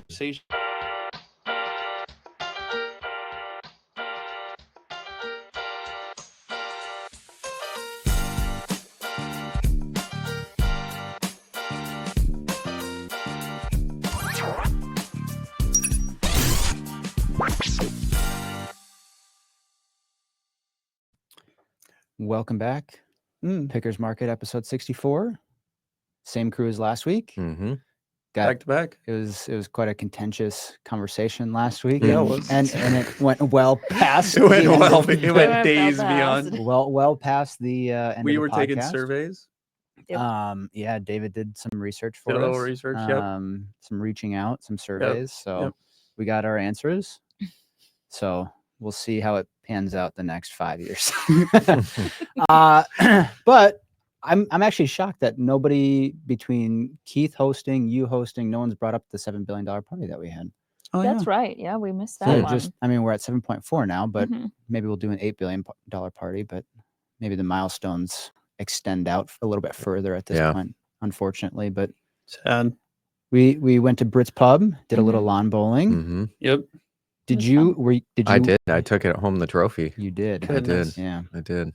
conversation. Welcome back. Pickers Market episode 64. Same crew as last week. Mm-hmm. Back to back. It was quite a contentious conversation last week. Yeah, and, it was. and it went well past. It went the end well. of- It went days beyond. well past the end. We of the were taking podcast. surveys. Yep. Yeah, David did some research for Did us. a little research. Yep. Some reaching out, some surveys. So Yep. we got our answers. So we'll see how it pans out the next 5 years. But I'm actually shocked that nobody, between Keith hosting, you hosting, no one's brought up the $7 billion party that we had. Oh, That's yeah. right. Yeah, we missed that So one. we're at 7.4 now, but Mhm. maybe we'll do an $8 billion party, but maybe the milestones extend out a little bit further at this point, unfortunately. But Sad. we went to Brit's Pub, did a little lawn bowling. Mm-hmm. Yep. Did was you? I did. I took it home the trophy. You did. Goodness. Yeah. I did.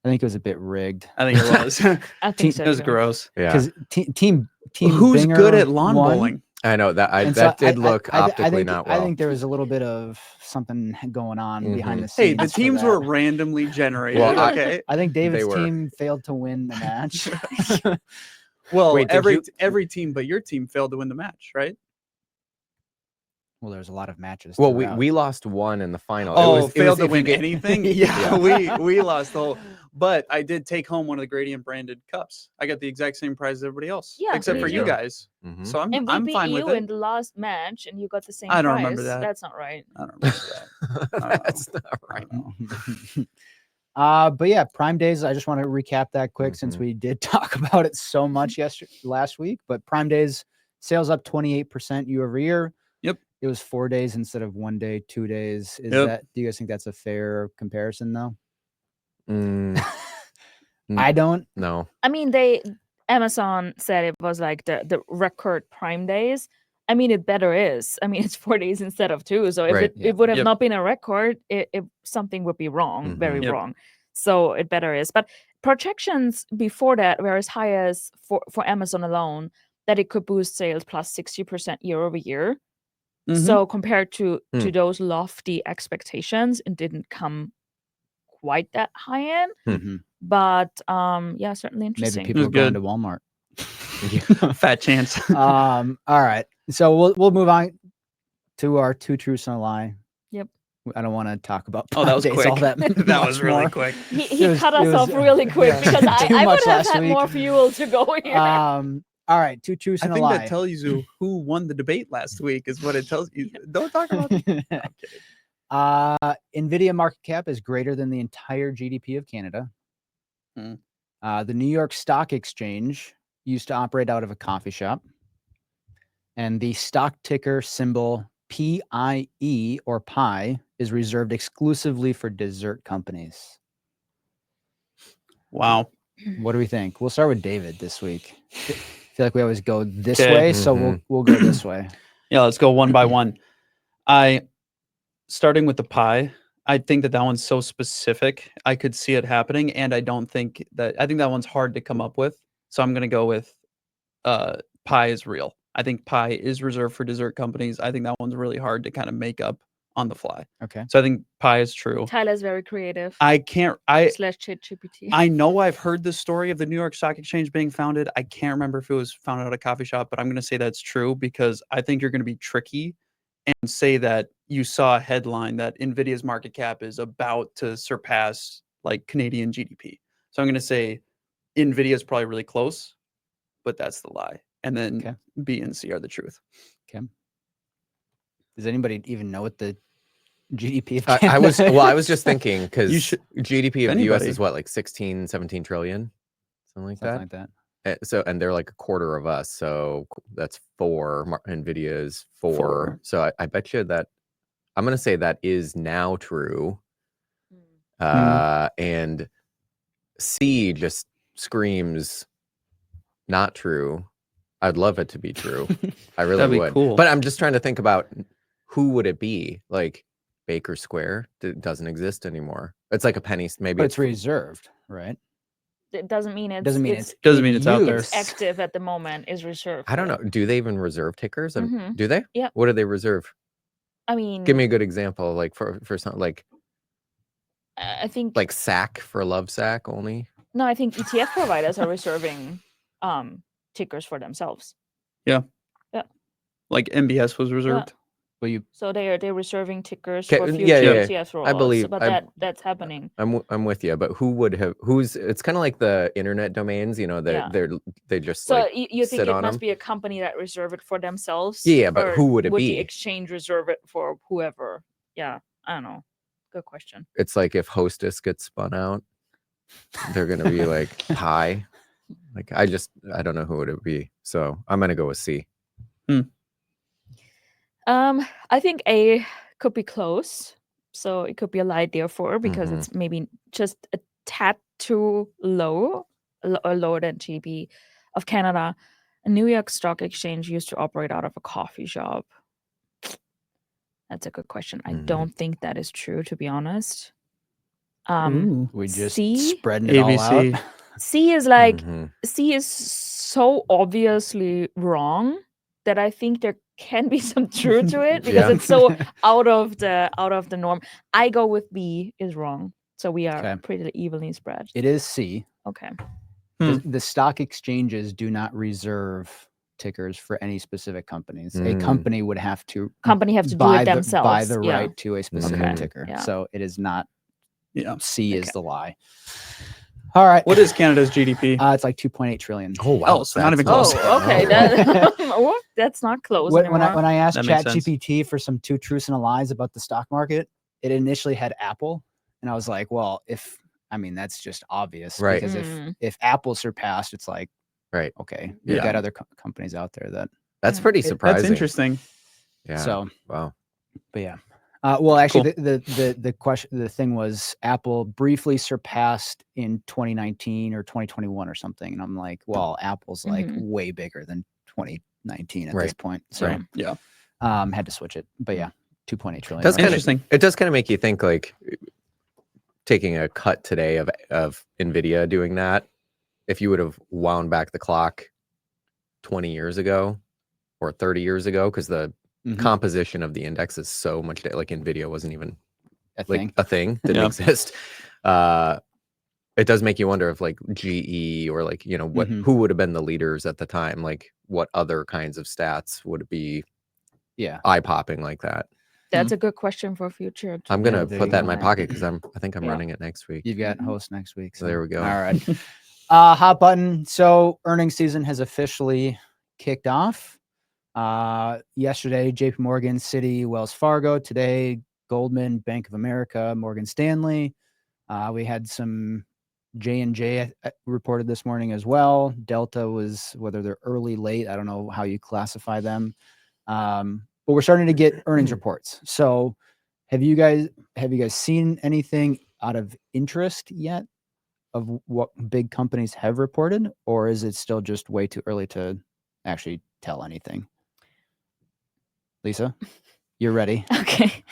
I think it was a bit rigged. I think it was. I think so. It was too. gross. Yeah. Because team Who's Binger good at lawn won, bowling? I know that. and so That did look I optically think, not well. I think there was a little bit of something going on behind the Hey, scenes. the for teams that. were randomly generated. Well, okay. I think David's were. team failed to win the match. Well, Wait, did every team but your team failed to win the match, right? Well, there's a lot of matches. Well, throughout. we lost one in the final. Failed to if you win get- anything? Yeah. we lost the whole. But I did take home one of the Gradient branded cups. I got the exact same prize as everybody else, Yeah, except me for you too. guys. Mhm. So And we I'm beat fine with you it. in the last match, and you got the same I don't prize. remember that. That's not right. I don't remember that. That's not right. But yeah, Prime Days. I just want to recap that quick since we did talk about it so much last week. But Prime Days sales up 28% year over year. Yep. It was 4 days instead of 1 day, 2 days. Is Yep. that? Do you guys think that's a fair comparison, though? Mm, I don't. no. I mean, Amazon said it was like the record Prime Days. I mean, it better is. I mean, it's 4 days instead of 2. So if Right, it would have Yep. not been a record, it something would be wrong, very Yep. wrong. So it better is. But projections before that were as high as for Amazon alone that it could boost sales plus 60% year over year. Mhm. So compared to Hmm. those lofty expectations, it didn't come quite that high end. Mhm. But yeah, certainly Maybe interesting. people was are going good. to Walmart. Fat chance. All right. So we'll move on to our 2 truths and a lie. Yep. I don't want to talk about Oh, that was Prime Days all quick. that That was much really more. quick. He It was- cut it us was- off really quick yeah, because too I much would have last had week. more fuel to go here. All right, 2 truths I and a think lie. that tells you who won the debate last week is what it tells you. Don't talk about it. Nvidia market cap is greater than the entire GDP of Canada. Hmm. The New York Stock Exchange used to operate out of a coffee shop. And the stock ticker symbol PIE or pi is reserved exclusively for dessert companies. Wow. What do we think? We'll start with David this week. I feel like we always go this Okay. way, so we'll go this way. Yeah, let's go one by one. Starting with the pie, I think that one's so specific. I could see it happening, and I think that one's hard to come up with. So I'm gonna go with pie is real. I think pie is reserved for dessert companies. I think that one's really hard to kind of make up on the fly. Okay. So I think pie is true. Tyler's very creative. I / ChatGPT. I know I've heard the story of the New York Stock Exchange being founded. I can't remember if it was founded at a coffee shop, but I'm going to say that's true because I think you're going to be tricky and say that you saw a headline that Nvidia's market cap is about to surpass like Canadian GDP. So I'm going to say Nvidia is probably really close, but that's the lie. And then B and C are the truth. Okay. Does anybody even know what the GDP of I was Canada well, I is? was just thinking because GDP of the US Anybody. is what, like 16, 17 trillion, something like Something that. like that. So, and they're like a quarter of us, so that's 4. Nvidia is 4. 4. So I bet you that I'm going to say that is now true. And C just screams not true. I'd love it to be true. I really That'd be would. cool. But I'm just trying to think about who would it be? Like Baker Square doesn't exist anymore. It's like a penny. Maybe But it's reserved, right? It doesn't mean it's Doesn't mean it's, it's Doesn't in mean it's out there. use. it's active at the moment. Is reserved. I don't for know. it. Do they even reserve tickers? Mhm. Do they? Yep. What do they reserve? I mean, Give me a good example. Like for something like I think SAC for Love SAC only. no, I think ETF providers are reserving tickers for themselves. Like MBS was reserved. Well, you So they're reserving tickers Okay, for yeah, future yeah, ETF rollouts. I believe- but that's happening. I'm with you, but who would have? It's kind of like the internet domains. You know, Yeah. they just So like you think sit it on must them. be a company that reserve it for themselves? Yeah, but or who would it would be? the exchange reserve it for whoever? Yeah, I don't know. Good question. It's like if Hostess gets spun out, they're gonna be like Pi. Like I don't know who would it be. So I'm gonna go with C. I think A could be close. So it could be a light therefore because Mhm. it's maybe just a tad too low or lower than GB of Canada. A New York Stock Exchange used to operate out of a coffee shop. That's a good question. I Mhm. don't think that is true, to be honest. Ooh. we just C? spreading it all ABC. out. C is like Mhm. C is so obviously wrong that I think there can be some truth to it because Yeah. it's so out of the norm. I go with B is wrong. So we are Okay. pretty evenly spread. It is C. Okay. The stock exchanges do not reserve tickers for any specific companies. A Mm. company would have to Company have to do buy it buy themselves. the Yeah. right to a specific Okay. ticker. Yeah. So it is not. Yeah. C is Okay. the lie. All right. What is Canada's GDP? It's like 2.8 trillion. Oh wow! Oh, so not even that's- close. Oh, okay. Oh. That's not close When anymore. I asked That makes sense. ChatGPT for some two truths and a lies about the stock market, it initially had Apple, and I was like, well, that's just obvious, Right. because Mm. if Apple surpassed, it's like, Right. okay, you've Yeah. got other companies out there that. That's pretty That's surprising. That's interesting. Yeah. So, Wow. but yeah. Well, actually, Cool. the question, the thing was, Apple briefly surpassed in 2019 or 2021 or something, and I'm like, well, Apple's like Mhm. way bigger than 2019 at this Right. point, so Right. Yeah. had to switch it. But yeah, 2.8 trillion. That's right? kinda- Interesting. It does kind of make you think, like taking a cut today of Nvidia doing that. If you would have wound back the clock 20 years ago or 30 years ago, because the Mhm. composition of the index is so much like Nvidia wasn't even I like think. a thing, didn't Yeah. exist. It does make you wonder if like GE or like, Mhm. who would have been the leaders at the time? Like what other kinds of stats would be Yeah. eye popping like that? That's a good question for future. I'm gonna there put you that go. in my pocket because I think I'm Yeah. running it next week. You've got Mhm. host next week. So there we go. All right. Hot button. So earnings season has officially kicked off. Yesterday, JP Morgan, Citi, Wells Fargo. Today, Goldman, Bank of America, Morgan Stanley. We had some J&J reported this morning as well. Delta was, whether they're early, late, I don't know how you classify them. But we're starting to get earnings reports. So have you guys seen anything out of interest yet of what big companies have reported, or is it still just way too early to actually tell anything? Lisa, you're ready. Okay.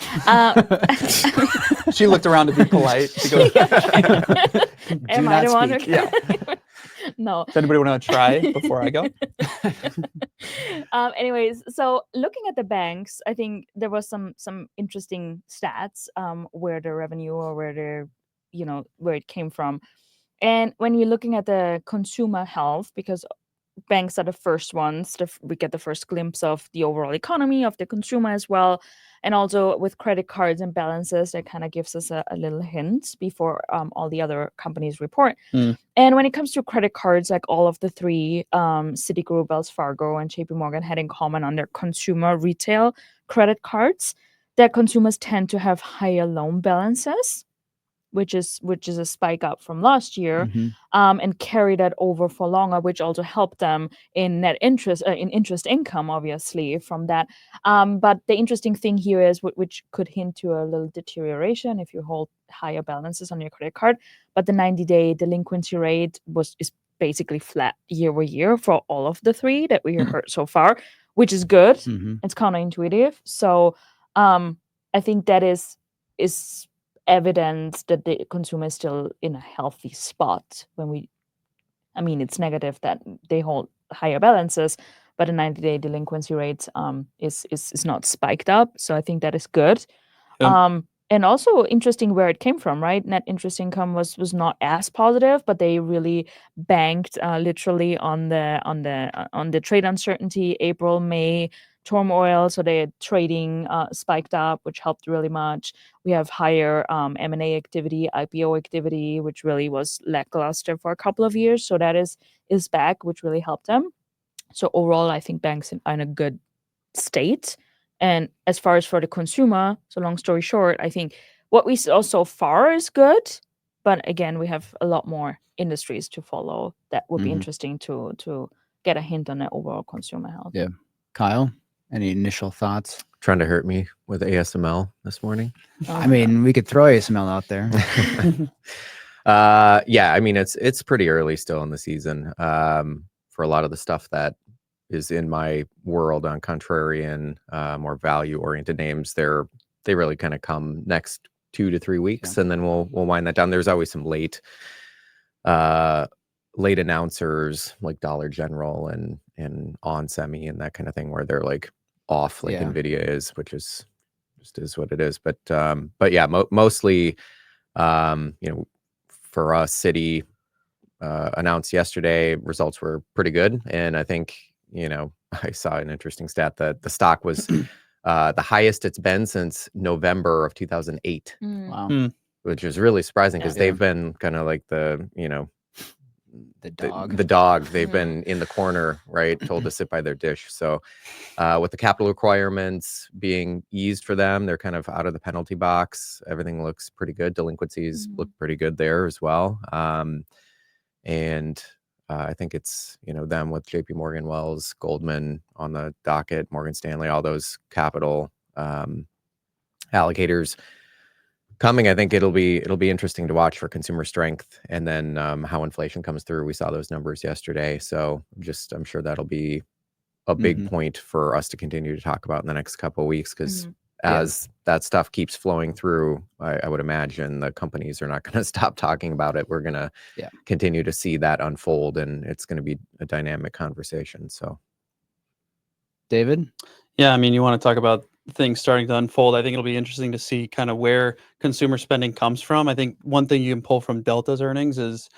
She looked around to be polite. She goes, Am Do I not the one who- speak. Yeah. No. Does anybody want to try before I go? Anyways, so looking at the banks, I think there was some interesting stats where the revenue or where the where it came from. And when you're looking at the consumer health, because banks are the first ones, we get the first glimpse of the overall economy of the consumer as well. And also with credit cards and balances, that kind of gives us a little hint before all the other companies report. Mm. And when it comes to credit cards, like all of the three, Citigroup, Wells Fargo, and JP Morgan had in common on their consumer retail credit cards that consumers tend to have higher loan balances, which is a spike up from last year, Mhm. and carry that over for longer, which also helped them in net interest, in interest income, obviously from that. But the interesting thing here is, which could hint to a little deterioration if you hold higher balances on your credit card. But the 90-day delinquency rate is basically flat year over year for all of the three that we have heard so far, which is good. Mhm. It's counterintuitive. So I think that is evidence that the consumer is still in a healthy spot it's negative that they hold higher balances, but the 90-day delinquency rate is not spiked up. So I think that is good. Yep. And also interesting where it came from, right? Net interest income was not as positive, but they really banked literally on the trade uncertainty, April, May turmoil. So their trading spiked up, which helped really much. We have higher M&A activity, IPO activity, which really was lackluster for a couple of years. So that is back, which really helped them. So overall, I think banks are in a good state. And as far as for the consumer, so long story short, I think what we saw so far is good. But again, we have a lot more industries to follow that would be Mhm. interesting to get a hint on the overall consumer health. Yeah. Kyle, any initial thoughts? Trying to hurt me with ASML this morning. Oh I my mean, we could throw ASML out there. Yeah, I mean it's pretty early still in the season. For a lot of the stuff that is in my world on contrarian, more value oriented names, they really kind of come next 2 to 3 weeks, and then we'll wind that down. There's always some late announcers like Dollar General and On Semi and that kind of thing where they're like off, like Yeah. Nvidia is, which is just is what it is. But yeah, mostly, for us, Citi announced yesterday, results were pretty good, and I think I saw an interesting stat that the stock was the highest it's been since November of 2008, Wow. which is really surprising because Yeah. they've been kind of like the The the dog. dog. They've been in the corner, right, told to sit by their dish. So with the capital requirements being eased for them, they're kind of out of the penalty box. Everything looks pretty good. Delinquencies look pretty good there as well. And I think it's them with JP Morgan, Wells, Goldman on the docket, Morgan Stanley, all those capital allocators coming. I think it'll be interesting to watch for consumer strength, and then how inflation comes through. We saw those numbers yesterday, so I'm sure that'll be a big point for us to continue to talk about in the next couple of weeks, because as that stuff keeps flowing through, I would imagine the companies are not going to stop talking about it. We're going to continue to see that unfold, and it's going to be a dynamic conversation. So, David? Yeah, I mean, you want to talk about things starting to unfold. I think it'll be interesting to see kind of where consumer spending comes from. I think one thing you can pull from Delta's earnings is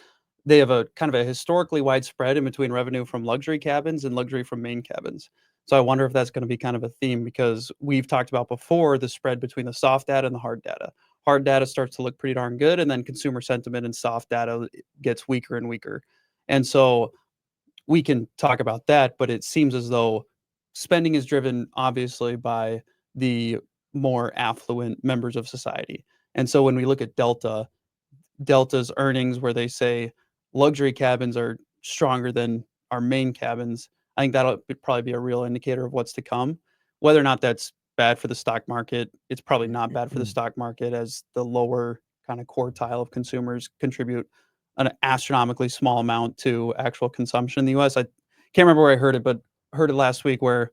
they have a kind of a historically wide spread in between revenue from luxury cabins and luxury from main cabins. So I wonder if that's going to be kind of a theme, because we've talked about before the spread between the soft data and the hard data. Hard data starts to look pretty darn good, and then consumer sentiment and soft data gets weaker and weaker. And so we can talk about that, but it seems as though spending is driven obviously by the more affluent members of society. And so when we look at Delta's earnings, where they say luxury cabins are stronger than our main cabins, I think that'll probably be a real indicator of what's to come. Whether or not that's bad for the stock market, it's probably not bad for the stock market, as the lower kind of quartile of consumers contribute an astronomically small amount to actual consumption in the US. I can't remember where I heard it, but heard it last week, where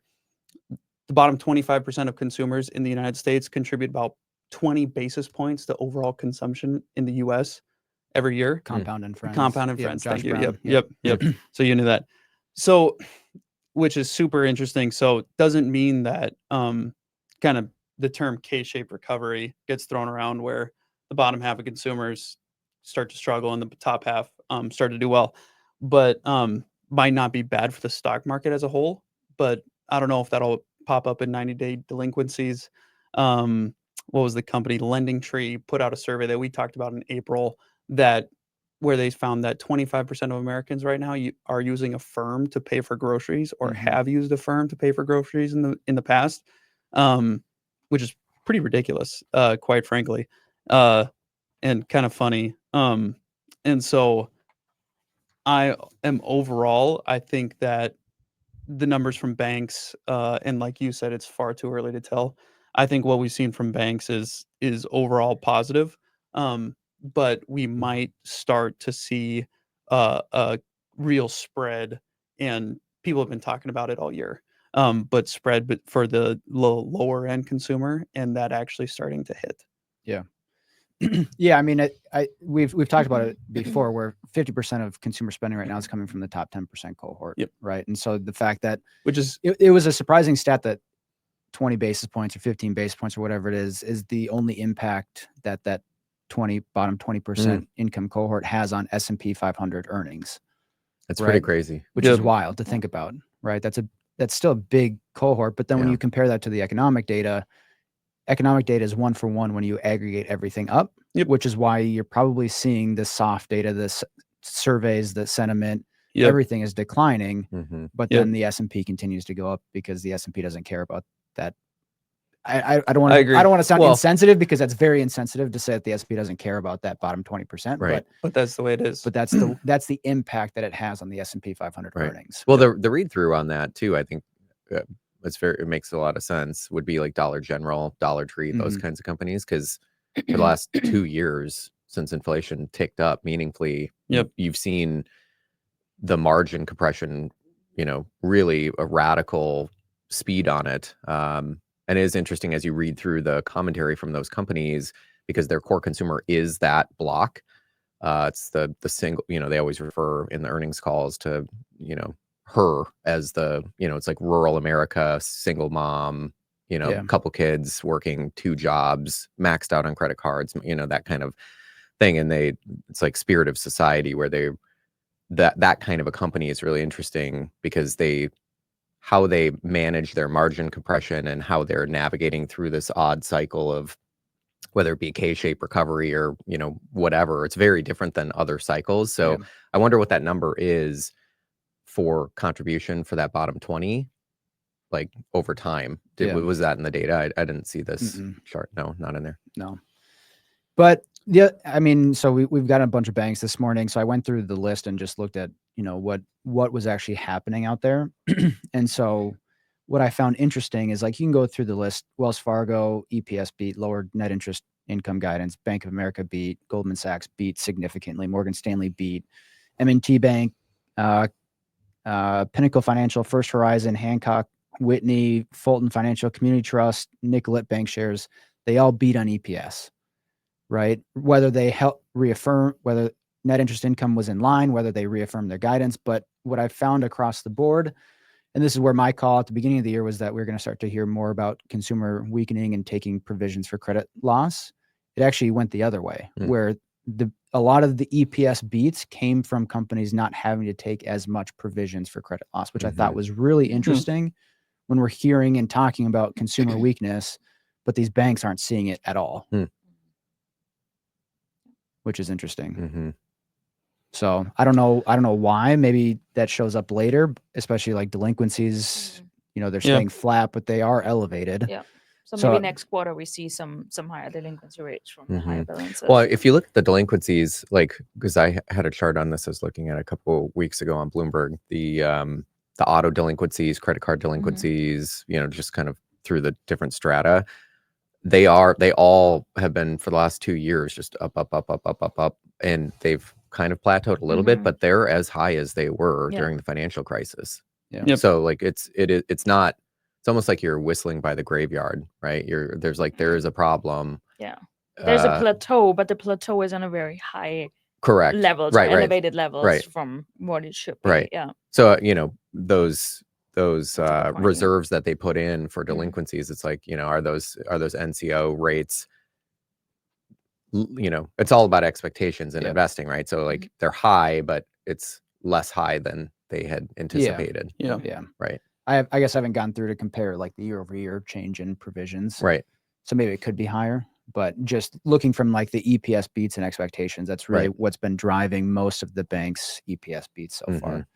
the bottom 25% of consumers in the United States contribute about 20 basis points to overall consumption in the US every year. Compound and Friends. Compound and Yeah, Friends. Josh Thank you. Brown. Yep. So you knew that. So, which is super interesting. So it doesn't mean that kind of the term K-shaped recovery gets thrown around, where the bottom half of consumers start to struggle and the top half start to do well. But might not be bad for the stock market as a whole. But I don't know if that'll pop up in 90-day delinquencies. What was the company? Lending Tree put out a survey that we talked about in April, that where they found that 25% of Americans right now are using a firm to pay for groceries, or have used a firm to pay for groceries in the past, which is pretty ridiculous, quite frankly, and kind of funny. And so I think that the numbers from banks, and like you said, it's far too early to tell. I think what we've seen from banks is overall positive, but we might start to see a real spread, and people have been talking about it all year. But spread, but for the lower end consumer, and that actually starting to hit. Yeah. Yeah, I mean, we've talked about it before, where 50% of consumer spending right now is coming from the top 10% cohort, Yep. right? And so the fact that, Which is it was a surprising stat that 20 basis points or 15 basis points or whatever it is the only impact that bottom 20% income cohort has on S&P 500 earnings. It's right? pretty crazy. Which is wild to think about, right? That's still a big cohort. But then when you compare that to the economic data is 1 for 1 when you aggregate everything up, which is why you're probably seeing the soft data, the surveys, the sentiment, everything is declining. But then the S&P continues to go up because the S&P doesn't care about that. I don't want to sound insensitive, because that's very insensitive to say that the S&P doesn't care about that bottom 20%. Right. But that's the way it is. But that's the impact that it has on the S&P 500 earnings. Well, the read through on that too, I think it makes a lot of sense, would be like Dollar General, Dollar Tree, those kinds of companies, because for the last 2 years since inflation ticked up meaningfully, you've seen the margin compression, really a radical speed on it. And it is interesting as you read through the commentary from those companies, because their core consumer is that block. It's the single, they always refer in the earnings calls to, her as the, it's like rural America, single mom, couple kids working 2 jobs, maxed out on credit cards, that kind of thing. And it's like spirit of society, where that kind of a company is really interesting, because how they manage their margin compression and how they're navigating through this odd cycle of whether it be K-shaped recovery or, whatever. It's very different than other cycles. So I wonder what that number is for contribution for that bottom 20, like over time. Was that in the data? I didn't see this chart. No, not in there. No. But I mean, so we've got a bunch of banks this morning. So I went through the list and just looked at, what was actually happening out there. And so what I found interesting is, like, you can go through the list. Wells Fargo, EPS beat, lowered net interest income guidance. Bank of America beat, Goldman Sachs beat significantly, Morgan Stanley beat, M&T Bank, Pinnacle Financial, First Horizon, Hancock, Whitney, Fulton Financial, Community Trust, Nicollet Bank Shares, they all beat on EPS, right? Whether they whether net interest income was in line, whether they reaffirmed their guidance. But what I found across the board, and this is where my call at the beginning of the year was, that we're going to start to hear more about consumer weakening and taking provisions for credit loss. It actually went the other way, where a lot of the EPS beats came from companies not having to take as much provisions for credit loss, which I thought was really interesting when we're hearing and talking about consumer weakness, but these banks aren't seeing it at all, which is interesting. So I don't know why. Maybe that shows up later, especially like delinquencies, they're staying flat, but they are elevated. Yeah. So maybe next quarter we see some higher delinquency rates from the higher balances. Well, if you look at the delinquencies, because I had a chart on this I was looking at a couple weeks ago on Bloomberg, the auto delinquencies, credit card delinquencies, just kind of through the different strata, they all have been for the last 2 years just up, and they've kind of plateaued a little bit, but they're as high as they were during the financial crisis. So it's not. It's almost like you're whistling by the graveyard, right? There is a problem. Yeah. There's a plateau, but the plateau is on a very high levels, elevated levels from what it should be. Right. Yeah. So, those reserves that they put in for delinquencies, it's like, are those NCO rates, it's all about expectations and investing, right? So like they're high, but it's less high than they had anticipated. Yeah. Right. I guess I haven't gone through to compare like the year-over-year change in provisions. Right. So maybe it could be higher, but just looking from like the EPS beats and expectations, that's really what's been driving most of the bank's EPS beats so far.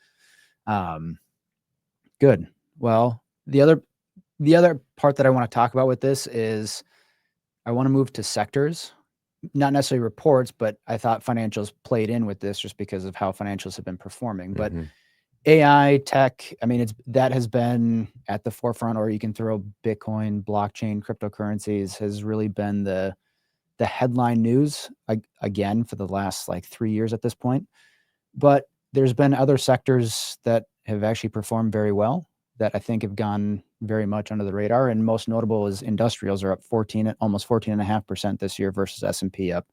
Good. Well, the other part that I want to talk about with this is I want to move to sectors, not necessarily reports, but I thought financials played in with this just because of how financials have been performing. But AI, tech, I mean, that has been at the forefront, or you can throw Bitcoin, blockchain, cryptocurrencies has really been the headline news again for the last like 3 years at this point. But there's been other sectors that have actually performed very well that I think have gone very much under the radar. And most notable is industrials are up almost 14.5% this year versus S&P up.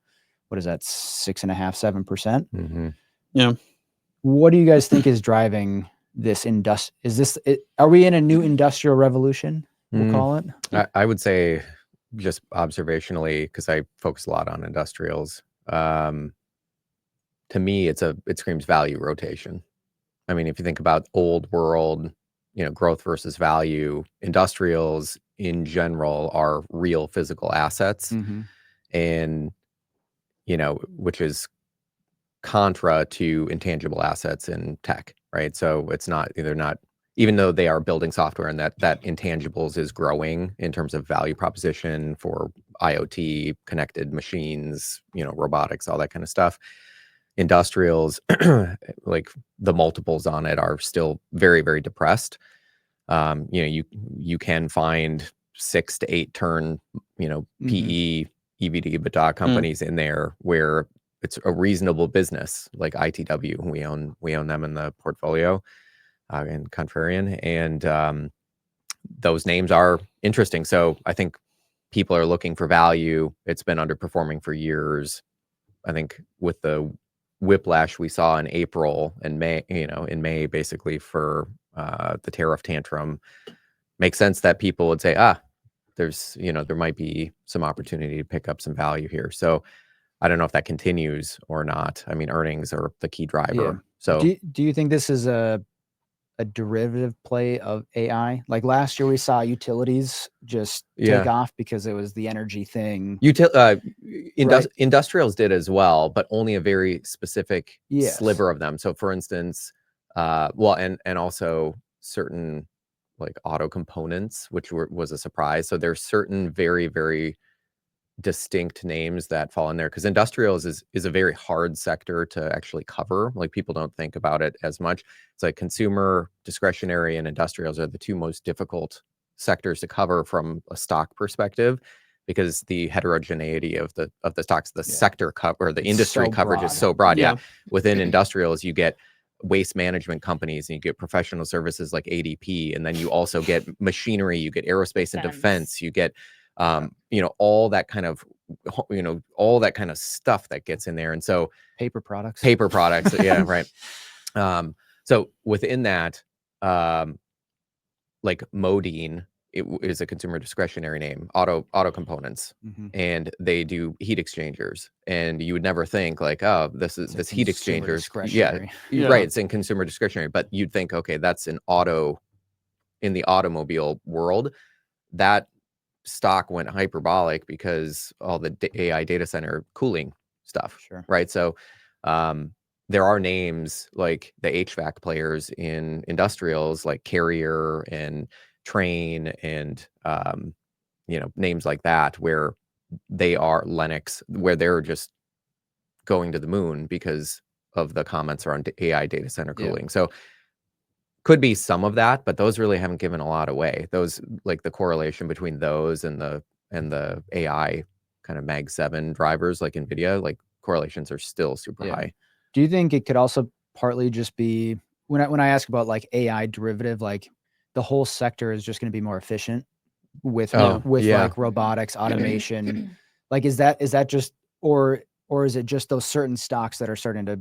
What is that? 6.5%, 7%. Mm-hmm. Yeah. What do you guys think is driving this are we in a new industrial revolution? We'll call it. I would say, just observationally, because I focus a lot on industrials, to me, it screams value rotation. I mean, if you think about old world, growth versus value, industrials in general are real physical assets, and which is contra to intangible assets in tech, right? So they're not, even though they are building software and that intangibles is growing in terms of value proposition for IoT, connected machines, robotics, all that kind of stuff. Industrials, like the multiples on it are still very, very depressed. You can find 6 to 8 turn, PE, EV to EBITDA companies in there where it's a reasonable business, like ITW. We own them in the portfolio, in Contrarian, and those names are interesting. So I think people are looking for value. It's been underperforming for years. I think with the whiplash we saw in April and May, in May, basically for the tariff tantrum, makes sense that people would say, there's, there might be some opportunity to pick up some value here. So I don't know if that continues or not. I mean, earnings are the key driver. Yeah. So do you think this is a derivative play of AI? Like last year we saw utilities just take off because it was the energy thing. Industrials did as well, but only a very specific sliver of them. So for instance, and also certain like auto components, which was a surprise. So there's certain very, very distinct names that fall in there, because industrials is a very hard sector to actually cover. Like, people don't think about it as much. It's like consumer discretionary and industrials are the two most difficult sectors to cover from a stock perspective, because the heterogeneity of the stocks, the sector cover, the industry coverage is so broad. Within industrials, you get waste management companies and you get professional services like ADP, and then you also get machinery, you get aerospace and defense, you get all that kind of stuff that gets in there. And so paper products, yeah, right. So within that, like Modine, it is a consumer discretionary name, auto components, and they do heat exchangers, and you would never think like, oh, this heat exchangers, right, it's in consumer discretionary, but you'd think, okay, that's in the automobile world. That stock went hyperbolic because all the AI data center cooling stuff, right? So there are names like the HVAC players in industrials, like Carrier and Train and names like that, where they are Lennox, where they're just going to the moon because of the comments around AI data center cooling. So could be some of that, but those really haven't given a lot away. Those, like the correlation between those and the AI kind of Mag 7 drivers like NVIDIA, like correlations are still super high. Do you think it could also partly just be, when I ask about like AI derivative, like the whole sector is just going to be more efficient with like robotics, automation? Like, is that just, or is it just those certain stocks that are starting to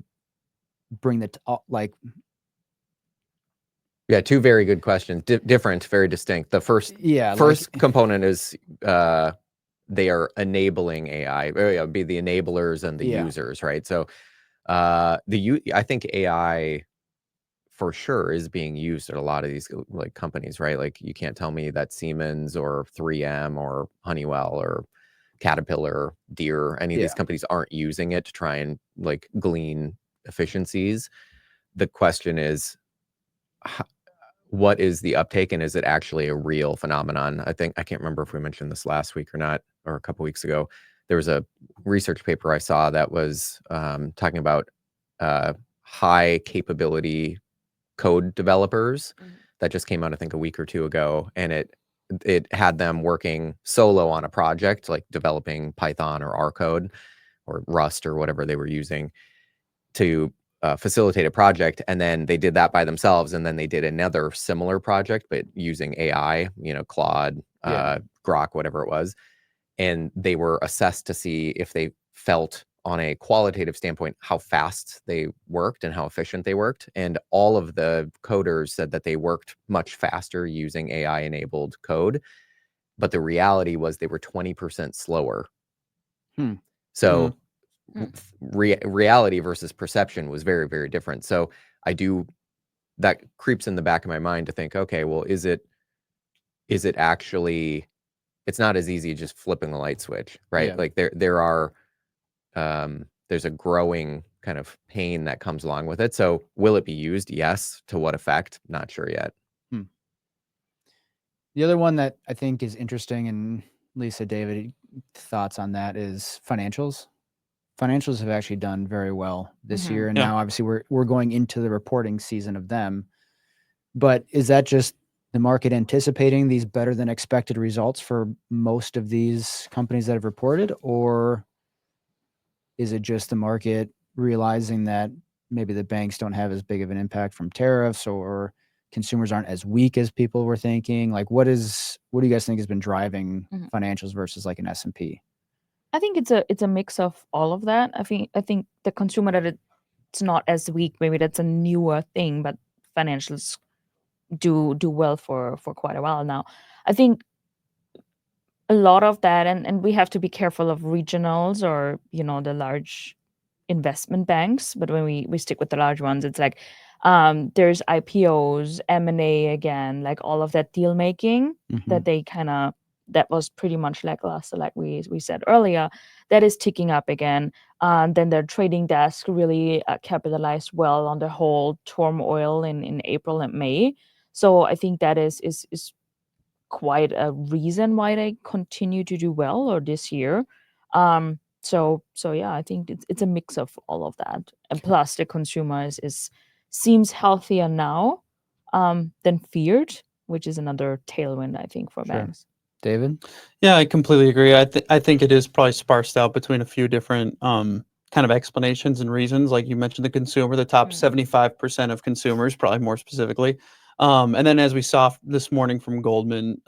bring Yeah, two very good questions. Different, very distinct. The first component is they are enabling AI. It would be the enablers and the users, right? So I think AI for sure is being used at a lot of these like companies, right? Like, you can't tell me that Siemens or 3M or Honeywell or Caterpillar, Deere, any of these companies aren't using it to try and like glean efficiencies. The question is, what is the uptake, and is it actually a real phenomenon? I can't remember if we mentioned this last week or not, or a couple weeks ago. There was a research paper I saw that was talking about high capability code developers that just came out, I think, a week or two ago, and it had them working solo on a project, like developing Python or R code or Rust or whatever they were using to facilitate a project, and then they did that by themselves, and then they did another similar project but using AI, Claude, Grok, whatever it was, and they were assessed to see if they felt on a qualitative standpoint how fast they worked and how efficient they worked, and all of the coders said that they worked much faster using AI enabled code, but the reality was they were 20% slower. So reality versus perception was very, very different. So that creeps in the back of my mind to think, okay, well, is it actually, it's not as easy as just flipping the light switch, right? Yeah. Like there's a growing kind of pain that comes along with it. So will it be used? Yes. To what effect? Not sure yet. The other one that I think is interesting, and Lisa, David, thoughts on that, is financials. Financials have actually done very well this year, and now obviously we're going into the reporting season of them. But is that just the market anticipating these better than expected results for most of these companies that have reported, or is it just the market realizing that maybe the banks don't have as big of an impact from tariffs, or consumers aren't as weak as people were thinking? Like, what do you guys think has been driving financials versus like an S&P? I think it's a mix of all of that. I think the consumer, that it's not as weak, maybe that's a newer thing, but financials do well for quite a while now. I think a lot of that, and we have to be careful of regionals or the large investment banks, but when we stick with the large ones, it's like there's IPOs, M&A again, like all of that deal making that was pretty much lackluster, like we said earlier, that is ticking up again. Then their trading desk really capitalized well on the whole turmoil in April and May. So I think that is quite a reason why they continue to do well, or this year. So yeah, I think it's a mix of all of that, and plus the consumer seems healthier now than feared, which is another tailwind, I think, for banks. David? Yeah, I completely agree. I think it is probably sparsed out between a few different kind of explanations and reasons. Like you mentioned, the consumer, the top 75% of consumers, probably more specifically. And then as we saw this morning from Goldman,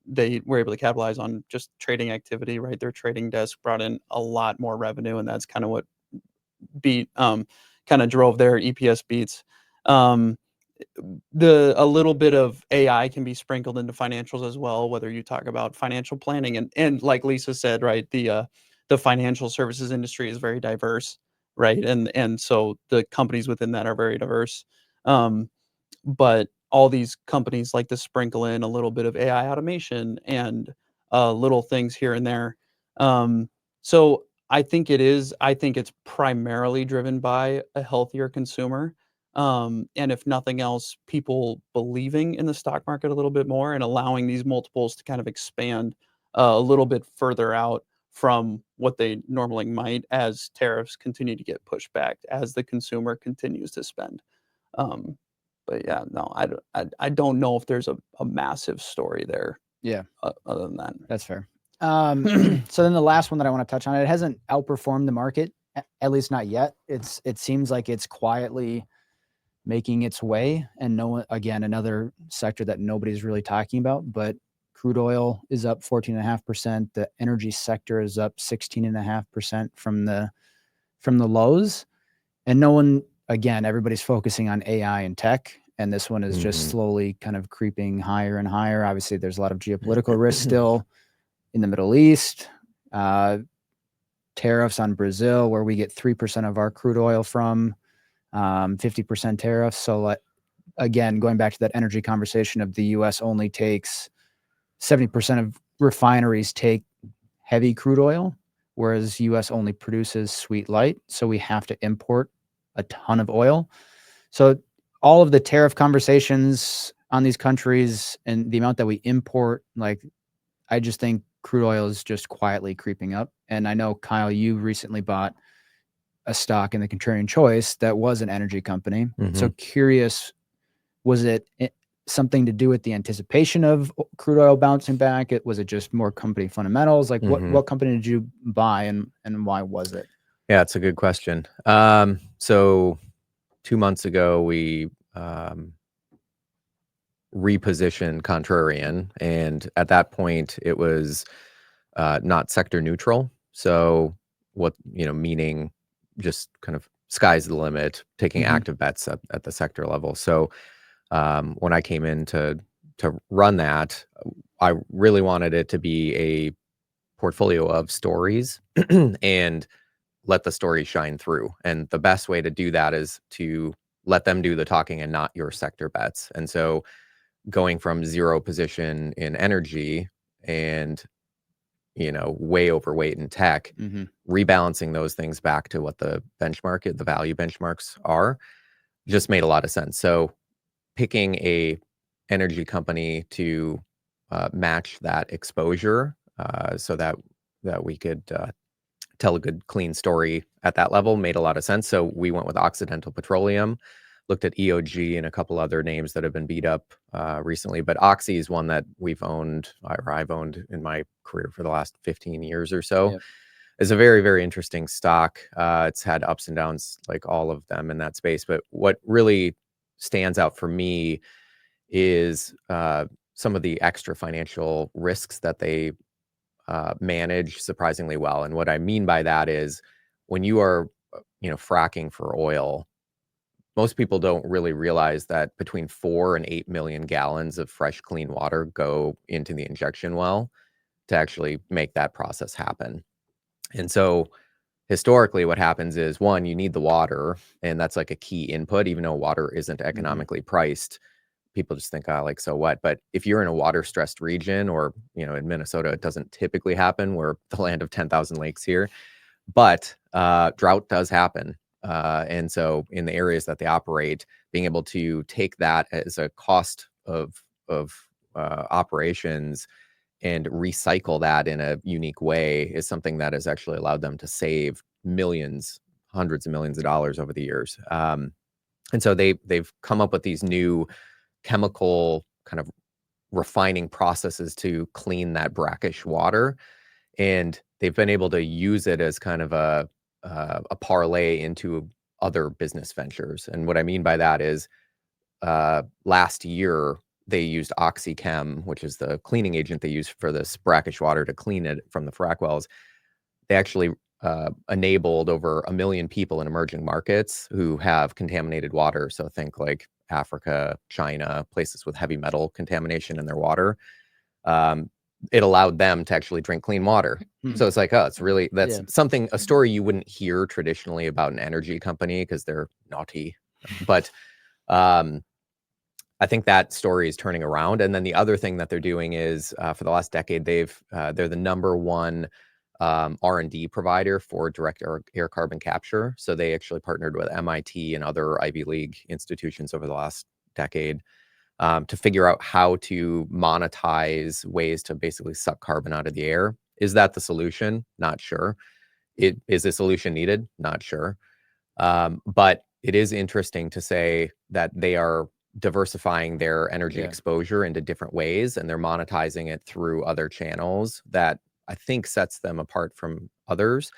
they were able to capitalize on just trading activity, right? Their trading desk brought in a lot more revenue, and that's kind of what kind of drove their EPS beats. A little bit of AI can be sprinkled into financials as well, whether you talk about financial planning and like Lisa said, right, the financial services industry is very diverse, right? And so the companies within that are very diverse. But all these companies like to sprinkle in a little bit of AI automation and little things here and there. So I think it's primarily driven by a healthier consumer. And if nothing else, people believing in the stock market a little bit more and allowing these multiples to kind of expand a little bit further out from what they normally might, as tariffs continue to get pushed back, as the consumer continues to spend. But yeah, no, I don't know if there's a massive story there. Yeah. Other than that. That's fair. So then the last one that I want to touch on, it hasn't outperformed the market, at least not yet. It seems like it's quietly making its way, and again, another sector that nobody's really talking about, but crude oil is up 14.5%. The energy sector is up 16.5% from the lows. And everybody's focusing on AI and tech, and this one is just slowly kind of creeping higher and higher. Obviously, there's a lot of geopolitical risk still in the Middle East. Tariffs on Brazil, where we get 3% of our crude oil from, 50% tariffs. So again, going back to that energy conversation of the U.S. only takes 70% of refineries take heavy crude oil, whereas U.S. only produces sweet light. So we have to import a ton of oil. So all of the tariff conversations on these countries and the amount that we import, like, I just think crude oil is just quietly creeping up. And I know, Kyle, you recently bought a stock in the Contrarian Choice that was an energy company. So curious, was it something to do with the anticipation of crude oil bouncing back? Was it just more company fundamentals? Like what company did you buy and why was it? Yeah, it's a good question. So 2 months ago, we repositioned contrarian, and at that point, it was not sector neutral. So what, meaning just kind of sky's the limit, taking active bets at the sector level. So when I came in to run that, I really wanted it to be a portfolio of stories and let the story shine through. And the best way to do that is to let them do the talking and not your sector bets. And so going from zero position in energy and way overweight in tech, rebalancing those things back to what the value benchmarks are, just made a lot of sense. So picking a energy company to match that exposure so that we could tell a good, clean story at that level made a lot of sense. So we went with Occidental Petroleum, looked at EOG and a couple other names that have been beat up recently. But Oxy is one that I've owned in my career for the last 15 years or so. Yep. It's a very, very interesting stock. It's had ups and downs like all of them in that space. But what really stands out for me is some of the extra financial risks that they manage surprisingly well. And what I mean by that is when you are, fracking for oil, most people don't really realize that between 4 and 8 million gallons of fresh, clean water go into the injection well to actually make that process happen. And so historically what happens is, one, you need the water, and that's like a key input, even though water isn't economically priced. People just think, so what? But if you're in a water stressed region, or, in Minnesota, it doesn't typically happen. We're the land of 10,000 lakes here, but drought does happen. And so in the areas that they operate, being able to take that as a cost of operations and recycle that in a unique way is something that has actually allowed them to save millions, hundreds of millions of dollars over the years. And so they've come up with these new chemical kind of refining processes to clean that brackish water, and they've been able to use it as kind of a parlay into other business ventures. And what I mean by that is last year they used OxyChem, which is the cleaning agent they use for this brackish water to clean it from the frac wells. They actually enabled over 1 million people in emerging markets who have contaminated water. So think like Africa, China, places with heavy metal contamination in their water. It allowed them to actually drink clean water. So it's like, it's really, that's something, a story you wouldn't hear traditionally about an energy company because they're naughty. But I think that story is turning around. And then the other thing that they're doing is for the last decade, they're the #1 R&D provider for direct air carbon capture. So they actually partnered with MIT and other Ivy League institutions over the last decade to figure out how to monetize ways to basically suck carbon out of the air. Is that the solution? Not sure. Is the solution needed? Not sure. But it is interesting to say that they are diversifying their energy exposure into different ways, and they're monetizing it through other channels that I think sets them apart from others.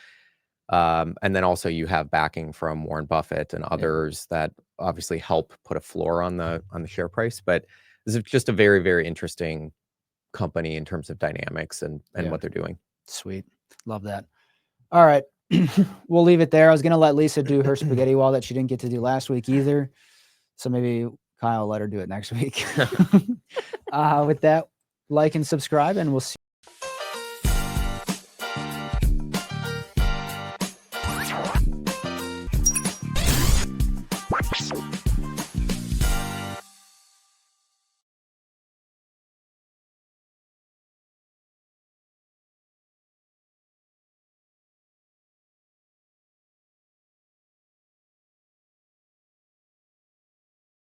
And then also you have backing from Warren Buffett and others that obviously help put a floor on the share price. But this is just a very, very interesting company in terms of dynamics and what they're doing. Sweet. Love that. All right. We'll leave it there. I was going to let Lisa do her spaghetti wall that she didn't get to do last week either. So maybe Kyle will let her do it next week. With that, like and subscribe, and we'll see